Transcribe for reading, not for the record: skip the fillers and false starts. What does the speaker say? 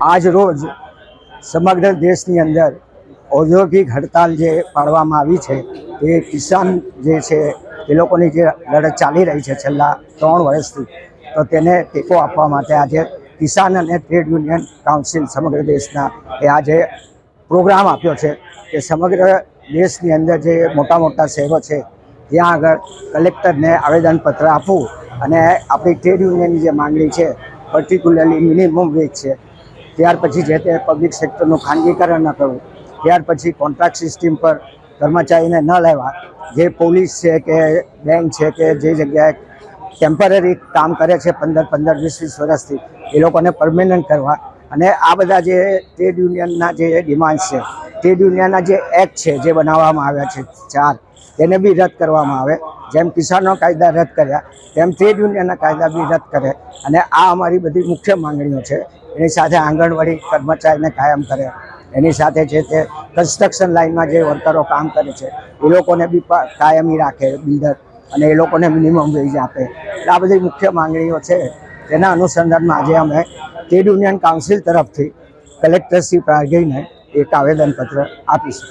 આજ રોજ સમગ્ર દેશની અંદર ઔદ્યોગિક હડતાલ જે પાડવામાં આવી છે એ કિસાન જે છે એ લોકોની જે લડત ચાલી રહી છે છેલ્લા 3 વર્ષથી, તો તેને ટેકો આપવા માટે આજે કિસાન અને ટ્રેડ યુનિયન કાઉન્સિલ સમગ્ર દેશના એ આજે પ્રોગ્રામ આપ્યો છે કે સમગ્ર દેશની અંદર જે મોટા મોટા શહેરો છે ત્યાં આગળ કલેક્ટરને આવેદનપત્ર આપવું અને આપણી ટ્રેડ યુનિયનની જે માંગણી છે, પર્ટિક્યુલરલી મિનિમમ વેજ છે, ત્યાર પછી જે તે પબ્લિક સેક્ટરનું ખાનગીકરણ ન કરવું, ત્યાર પછી કોન્ટ્રાક્ટ સિસ્ટમ પર કર્મચારીને ન લેવા, જે પોલીસ છે કે બેંક છે કે જે જગ્યાએ ટેમ્પરરી કામ કરે છે 15-20 વર્ષથી, એ લોકોને પરમેનન્ટ કરવા અને આ બધા જે ટ્રેડ યુનિયનના જે ડિમાન્ડ્સ છે, ટ્રેડ યુનિયનના જે એક્ટ છે જે બનાવવામાં આવ્યા છે 4, તેને બી રદ કરવામાં આવે. જેમ કિસાનો કાયદા રદ કર્યા તેમ ટ્રેડ યુનિયનના કાયદા બી રદ કરે અને આ અમારી બધી મુખ્ય માંગણીઓ છે. એની સાથે આંગણવાડી કર્મચારીને કાયમ કરે, એની સાથે છે તે કન્સ્ટ્રક્શન લાઇનમાં જે વર્કરો કામ કરે છે એ લોકોને બી કાયમી રાખે બિલ્ડર, અને એ લોકોને મિનિમમ વેજ આપે. આ બધી મુખ્ય માંગણીઓ છે. તેના અનુસંધાનમાં આજે અમે ટ્રેડ યુનિયન કાઉન્સિલ તરફથી કલેક્ટરશ્રી પ્રાગઈને એક આવેદનપત્ર આપીશું.